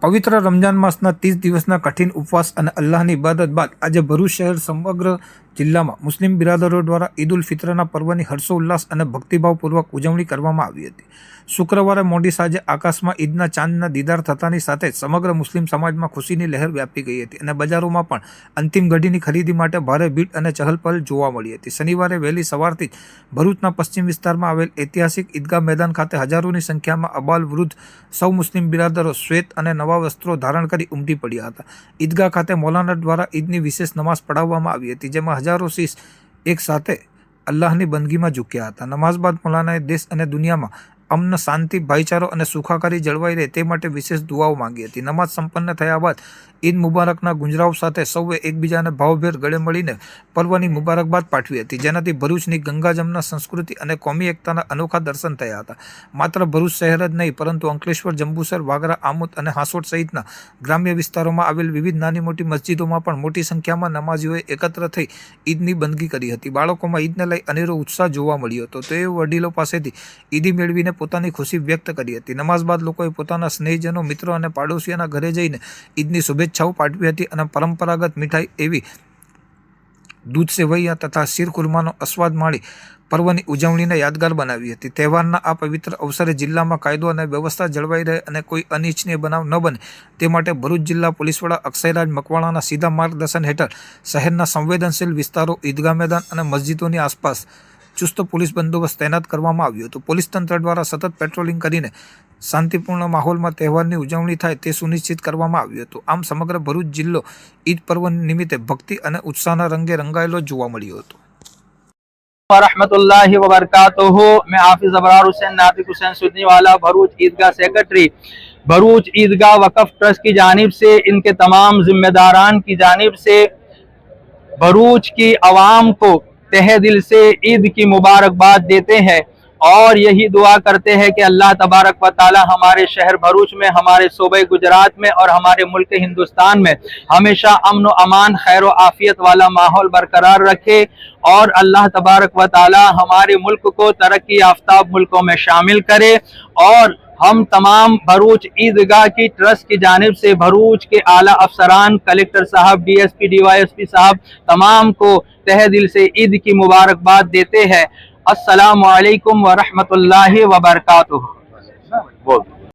પવિત્ર રમજાન માસના 30 દિવસના કઠિન ઉપવાસ અને અલ્લાહની ઇબાદત બાદ આજે ભરૂચ શહેર સમગ્ર જિલ્લામાં મુસ્લિમ બિરાદરો દ્વારા ઈદ ઉલ ફિત્રના પર્વની હર્ષોલ્લાસ અને ભક્તિભાવપૂર્વક ઉજવણી કરવામાં આવી હતી। શુક્રવારે મોડી સાંજે આકાશમાં ઈદના ચાંદના દીદાર થતાની સાથે જ સમગ્ર મુસ્લિમ સમાજમાં ખુશીની લહેર વ્યાપી ગઈ હતી અને બજારોમાં પણ અંતિમ ઘડીની ખરીદી માટે ભારે ભીડ અને ચહલપહલ જોવા મળી હતી। શનિવારે વહેલી સવારથી જ ભરૂચના પશ્ચિમ વિસ્તારમાં આવેલ ઐતિહાસિક ઈદગાહ મેદાન ખાતે હજારોની સંખ્યામાં અબાલ વૃદ્ધ સૌ મુસ્લિમ બિરાદરો શ્વેત અને નવા વસ્ત્રો ધારણ કરી ઉમટી પડ્યા હતા। ઈદગાહ ખાતે મૌલાના દ્વારા ઈદની વિશેષ નમાઝ પઢાવવામાં આવી હતી, જેમાં હજારો શીશ એક સાથે અલ્લાહની બંદગીમાં ઝૂક્યા હતા। નમાઝ બાદ મૌલાનાએ દેશ અને દુનિયામાં અમન, શાંતિ, ભાઈચારો અને સુખાકારી જળવાઈ રહે તે માટે વિશેષ દુઆઓ માંગી હતી। નમાઝ સંપન્ન થયા બાદ ઈદ મુબારકના ગુંજરાવ સાથે સૌએ એકબીજાને ભાવભેર ગળે મળીને પર્વની મુબારકબાદ પાઠવી હતી, જેનાથી ભરૂચની ગંગા જમના સંસ્કૃતિ અને કોમી એકતાના અનોખા દર્શન થયા હતા। માત્ર ભરૂચ શહેર જ નહીં, પરંતુ અંકલેશ્વર, જંબુસર, વાગરા, આમોદ અને હાંસોટ સહિતના ગ્રામ્ય વિસ્તારોમાં આવેલ વિવિધ નાની મોટી મસ્જિદોમાં પણ મોટી સંખ્યામાં નમાઝીઓએ એકત્ર થઈ ઈદની બંદગી કરી હતી। બાળકોમાં ઈદને લઈ અનેરો ઉત્સાહ જોવા મળ્યો હતો, તેઓ વડીલો પાસેથી ઈદી મેળવીને પોતાની ખુશી વ્યક્ત કરી હતી। નમાઝ બાદ લોકોએ પોતાના સ્નેહીજનો, મિત્રો અને પાડોશીઓના ઘરે જઈને ઈદની શુભેચ્છાઓ પાઠવી હતી અને પરંપરાગત મીઠાઈ એવી દૂધ સેવૈયા તથા શીરખુરમાનો આસ્વાદ માણી પર્વની ઉજવણીને યાદગાર બનાવી હતી। તહેવારના આ પવિત્ર અવસરે જિલ્લામાં કાયદો અને વ્યવસ્થા જળવાઈ રહે અને કોઈ અનિચ્છનીય બનાવ ન બને તે માટે ભરૂચ જિલ્લા પોલીસ વડા અક્ષયરાજ મકવાણાના સીધા માર્ગદર્શન હેઠળ શહેરના સંવેદનશીલ વિસ્તારો, ઈદગાહ મેદાન અને મસ્જિદોની આસપાસ ચુસ્ત પોલીસ બંદોબસ્ત તૈનાત કરવામાં આવ્યો હતો। પોલીસ તંત્ર દ્વારા સતત પેટ્રોલિંગ કરીને શાંતિપૂર્ણ માહોલમાં તહેવારની ઉજવણી થાય તે સુનિશ્ચિત કરવામાં આવ્યું હતું। આમ સમગ્ર ભરૂચ જિલ્લો ઈદ પર્વ નિમિત્તે ભક્તિ અને ઉત્સાહના રંગે રંગાયેલો જોવા મળ્યો હતો। रहमतुल्लाहि व बरकातुहू। मैं हाफिज अबरार हुसैन नातिक हुसैन सुन्नीवाला, भरूच ईदगाह सेक्रेटरी, भरूच ईदगाह वक्फ ट्रस्ट की जानिब से, इनके तमाम जिम्मेदारान की जानिब से भरूच की आवाम को तहे दिल से ईद की मुबारकबाद देते हैं और यही दुआ करते हैं कि अल्लाह तबारक व ताला हमारे शहर भरूच में, हमारे सूबे गुजरात में और हमारे मुल्क हिंदुस्तान में हमेशा अमन व अमान, खैर व आफियत वाला माहौल बरकरार रखे और अल्लाह तबारक व ताला हमारे मुल्क को तरक्की याफ्ता मुल्कों में शामिल करे। और हम तमाम भरूच ईदगाह की ट्रस्ट की जानिब से भरूच के आला अफसरान, कलेक्टर साहब, DSP, DYSP साहब तमाम को तहे दिल से ईद की मुबारकबाद देते हैं। अस्सलामु अलैकुम व रहमतुल्लाहि व बरकातुहू।